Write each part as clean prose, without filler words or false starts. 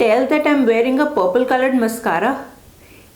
tell that I'm wearing a purple colored mascara?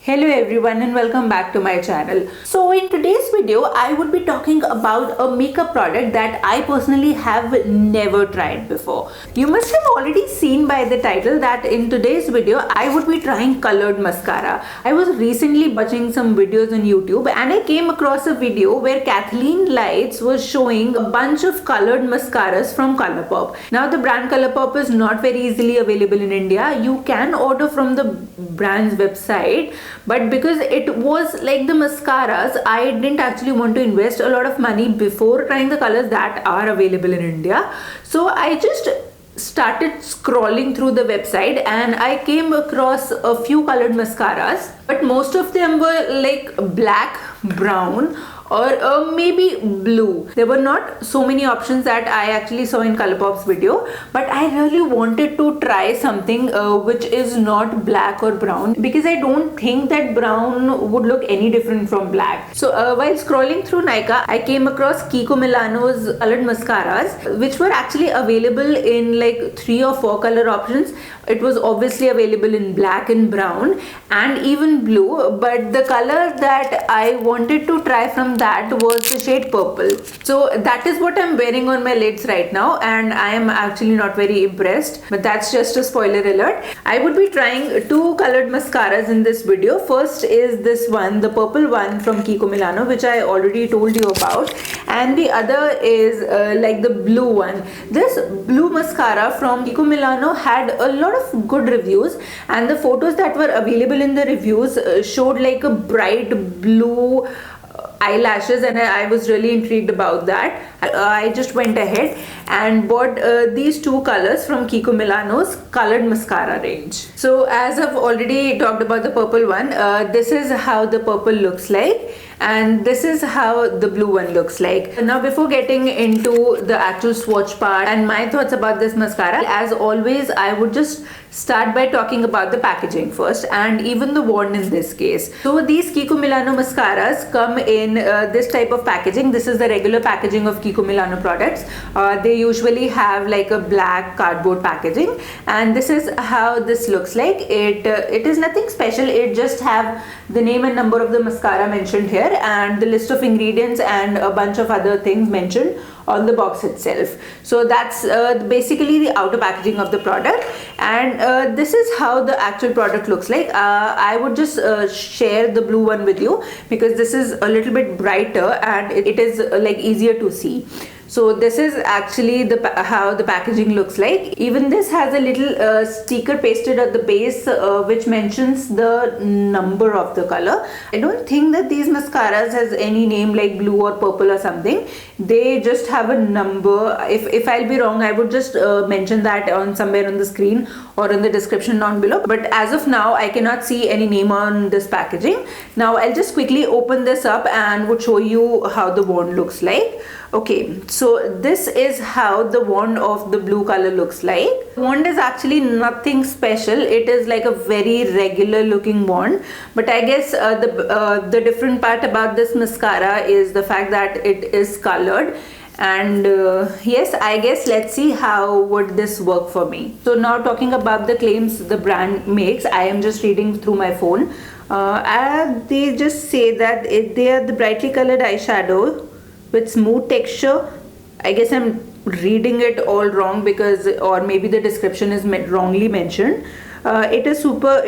Hello everyone and welcome back to my channel. So in today's video, I would be talking about a makeup product that I personally have never tried before. You must have already seen by the title that in today's video, I would be trying colored mascara. I was recently watching some videos on YouTube and I came across a video where Kathleen Lights was showing a bunch of colored mascaras from Colourpop. Now the brand Colourpop is not very easily available in India. You can order from the brand's website, but because it was like the mascaras, I didn't actually want to invest a lot of money before trying the colors that are available in India. So I just started scrolling through the website and I came across a few colored mascaras, but most of them were like black, brown, or maybe blue. There were not so many options that I actually saw in Colourpop's video, but I really wanted to try something which is not black or brown, because I don't think that brown would look any different from black. So while scrolling through Nykaa, I came across Kiko Milano's colored mascaras, which were actually available in like 3 or 4 color options. It was obviously available in black and brown and even blue, but the color that I wanted to try from that was the shade purple. So that is what I'm wearing on my lids right now, and I am actually not very impressed, but that's just a spoiler alert. I would be trying 2 colored mascaras in this video. First is this one, the purple one from Kiko Milano, which I already told you about, and the other is like the blue one. This blue mascara from Kiko Milano had a lot of good reviews, and the photos that were available in the reviews showed like a bright blue eyelashes, and I was really intrigued about that. I just went ahead and bought these 2 colors from Kiko Milano's colored mascara range. So as I've already talked about the purple one, this is how the purple looks like, and this is how the blue one looks like. Now before getting into the actual swatch part and my thoughts about this mascara, as always I would just start by talking about the packaging first, and even the wand in this case. So these Kiko Milano mascaras come in this type of packaging. This is the regular packaging of Kiko Milano products. They usually have like a black cardboard packaging, and this is how this looks like. It is nothing special. It just have the name and number of the mascara mentioned here, and the list of ingredients and a bunch of other things mentioned on the box itself. So that's basically the outer packaging of the product, and this is how the actual product looks like. I would just share the blue one with you because this is a little bit brighter and it is like easier to see. So this is actually how the packaging looks like. Even this has a little sticker pasted at the base which mentions the number of the color. I don't think that these mascaras has any name like blue or purple or something. They just have a number. If I'll be wrong, I would just mention that on somewhere on the screen or in the description down below. But as of now, I cannot see any name on this packaging. Now I'll just quickly open this up and would show you how the wand looks like. Okay, so this is how the wand of the blue color looks like. The wand is actually nothing special. It is like a very regular looking wand, but I guess the different part about this mascara is the fact that it is colored. And yes, I guess let's see how would this work for me. So now talking about the claims the brand makes, I am just reading through my phone. They just say that they are the brightly colored eyeshadow with smooth texture. I guess I'm reading it all wrong because, or maybe the description is wrongly mentioned. It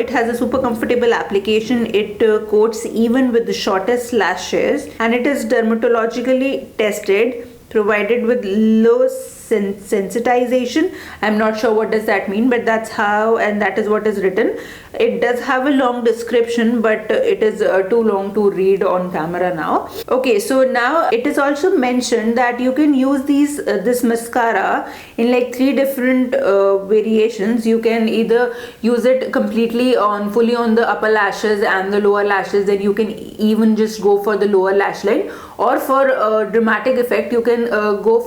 has a super comfortable application. It coats even with the shortest lashes, and it is dermatologically tested, provided with low sensitization. I'm not sure what does that mean, but that's how, and that is what is written. It does have a long description, but it is too long to read on camera now. Okay, so now it is also mentioned that you can use this mascara in like 3 different variations. You can either use it completely fully on the upper lashes and the lower lashes, then you can even just go for the lower lash line, or for dramatic effect you can go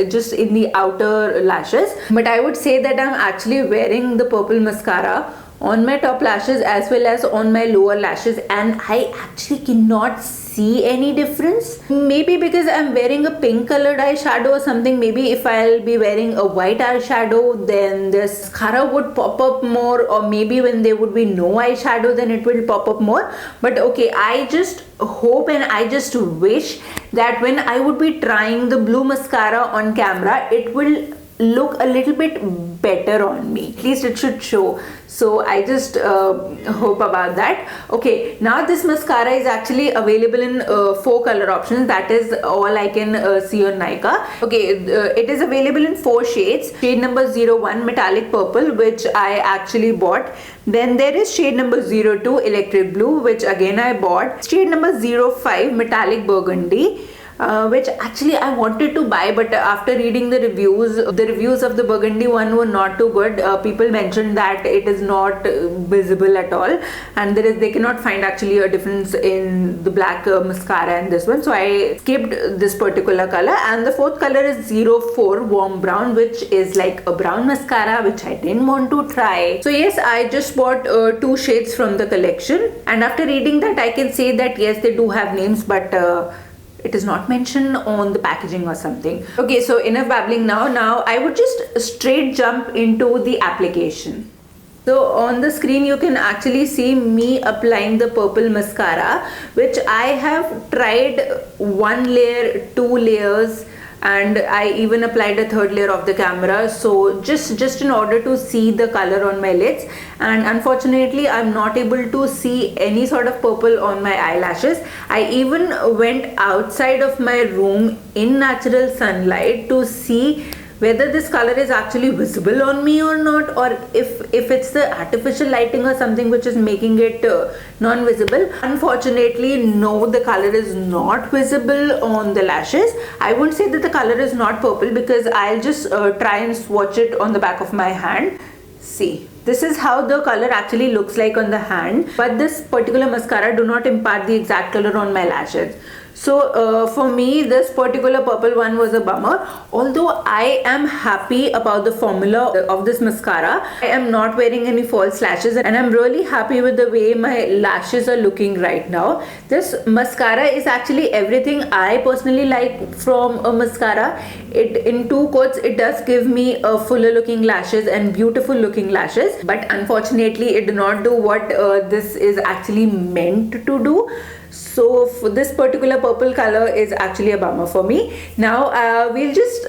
just in the outer lashes. But I would say that I'm actually wearing the purple mascara on my top lashes as well as on my lower lashes, and I actually cannot see any difference. Maybe because I'm wearing a pink colored eyeshadow or something. Maybe if I'll be wearing a white eyeshadow, then this mascara would pop up more, or maybe when there would be no eyeshadow, then it will pop up more. But okay, I just hope and I just wish that when I would be trying the blue mascara on camera, it will look a little bit better on me. At least it should show. So I just hope about that. Okay, now this mascara is actually available in 4 color options. That is all I can see on Nykaa. Okay, it is available in 4 shades. Shade number 01 metallic purple, which I actually bought. Then there is shade number 02 electric blue, which again I bought. Shade number 05 metallic burgundy, which actually I wanted to buy, but after reading the reviews of the burgundy one were not too good. People mentioned that it is not visible at all, and they cannot find actually a difference in the black mascara and this one, so I skipped this particular color. And the 4th color is 04 warm brown, which is like a brown mascara, which I didn't want to try. So yes, I just bought 2 shades from the collection, and after reading that I can say that yes, they do have names, but it is not mentioned on the packaging or something. Okay, so enough babbling now. Now I would just straight jump into the application. So on the screen you can actually see me applying the purple mascara, which I have tried 1 layer, 2 layers, and I even applied a 3rd layer of the camera, so just in order to see the color on my lids. And unfortunately I'm not able to see any sort of purple on my eyelashes. I even went outside of my room in natural sunlight to see whether this color is actually visible on me or not, or if it's the artificial lighting or something which is making it non-visible. Unfortunately, no, the color is not visible on the lashes. I won't say that the color is not purple, because I'll just try and swatch it on the back of my hand. See, this is how the color actually looks like on the hand, but this particular mascara do not impart the exact color on my lashes. So for me, this particular purple one was a bummer. Although I am happy about the formula of this mascara, I am not wearing any false lashes, and I'm really happy with the way my lashes are looking right now. This mascara is actually everything I personally like from a mascara. It, in 2 quotes, it does give me a fuller looking lashes and beautiful looking lashes, but unfortunately it did not do what this is actually meant to do. So for this particular purple color is actually a bummer for me. Now we'll just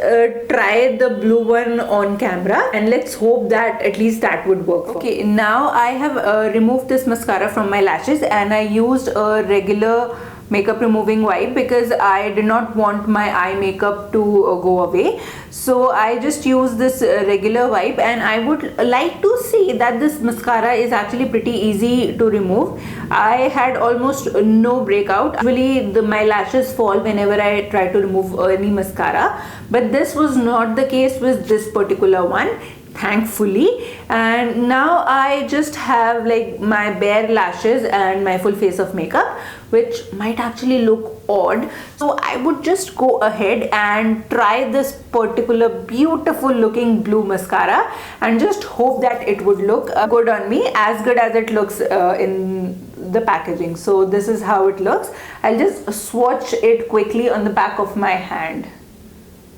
try the blue one on camera, and let's hope that at least that would work. Okay, now I have removed this mascara from my lashes, and I used a regular makeup removing wipe because I did not want my eye makeup to go away. So I just use this regular wipe, and I would like to say that this mascara is actually pretty easy to remove. I had almost no breakout. Usually my lashes fall whenever I try to remove any mascara, but this was not the case with this particular one, thankfully. And now I just have like my bare lashes and my full face of makeup, which might actually look odd. So I would just go ahead and try this particular beautiful looking blue mascara and just hope that it would look good on me, as good as it looks in the packaging. So this is how it looks. I'll just swatch it quickly on the back of my hand.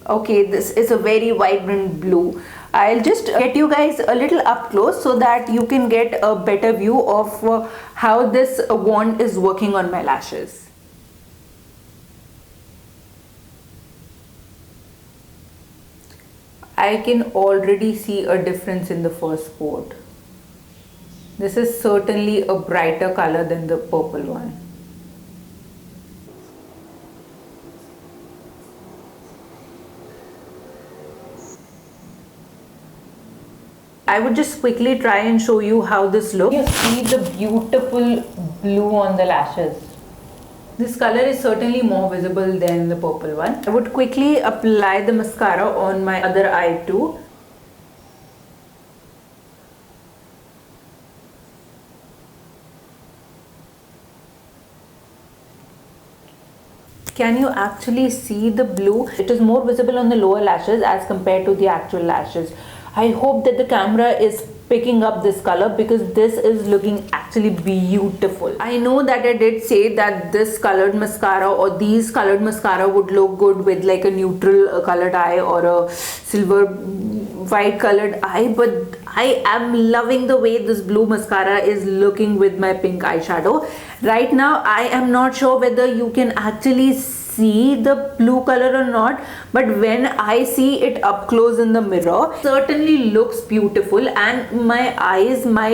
Okay, this is a very vibrant blue. I'll just get you guys a little up close so that you can get a better view of how this wand is working on my lashes. I can already see a difference in the first coat. This is certainly a brighter color than the purple one. I would just quickly try and show you how this looks. You see the beautiful blue on the lashes. This color is certainly more visible than the purple one. I would quickly apply the mascara on my other eye too. Can you actually see the blue? It is more visible on the lower lashes as compared to the actual lashes. I hope that the camera is picking up this color because this is looking actually beautiful. I know that I did say that this colored mascara or these colored mascara would look good with like a neutral colored eye or a silver white colored eye, but I am loving the way this blue mascara is looking with my pink eyeshadow. Right now I am not sure whether you can actually see the blue color or not, but when I see it up close in the mirror, certainly looks beautiful, and my eyes, my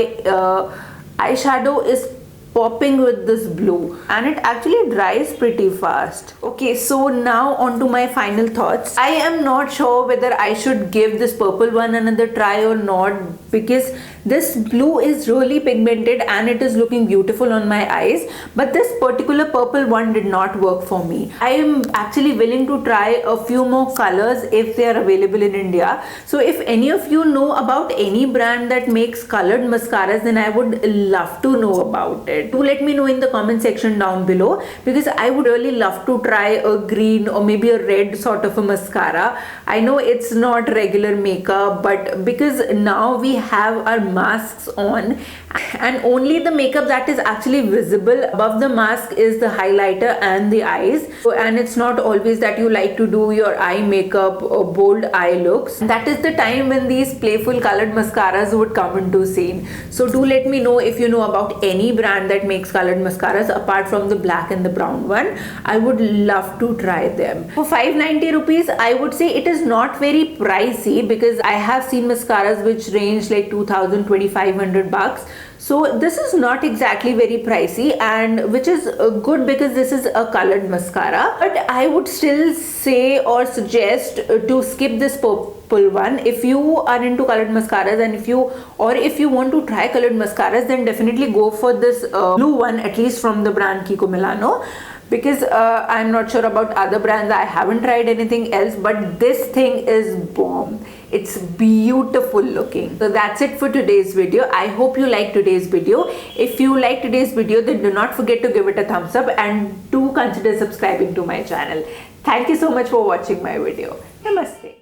eyeshadow is popping with this blue, and it actually dries pretty fast. Okay, so now on to my final thoughts. I am not sure whether I should give this purple one another try or not, because this blue is really pigmented and it is looking beautiful on my eyes, but this particular purple one did not work for me. I am actually willing to try a few more colors if they are available in India. So if any of you know about any brand that makes colored mascaras, then I would love to know about it. Do let me know in the comment section down below, because I would really love to try a green or maybe a red sort of a mascara. I know it's not regular makeup, but because now we have our masks on, and only the makeup that is actually visible above the mask is the highlighter and the eyes, and it's not always that you like to do your eye makeup or bold eye looks. That is the time when these playful colored mascaras would come into scene. So do let me know if you know about any brand that makes colored mascaras apart from the black and the brown one. I would love to try them. For 590 rupees, I would say it is not very pricey, because I have seen mascaras which range like 2,000-2,500 bucks. So this is not exactly very pricey, and which is good because this is a colored mascara. But I would still say or suggest to skip this purple one. If you are into colored mascaras, and if you want to try colored mascaras, then definitely go for this blue one, at least from the brand Kiko Milano, because I'm not sure about other brands. I haven't tried anything else, but this thing is bomb. It's beautiful looking. So that's it for today's video. I hope you liked today's video. If you liked today's video, then do not forget to give it a thumbs up, and do consider subscribing to my channel. Thank you so much for watching my video. Namaste.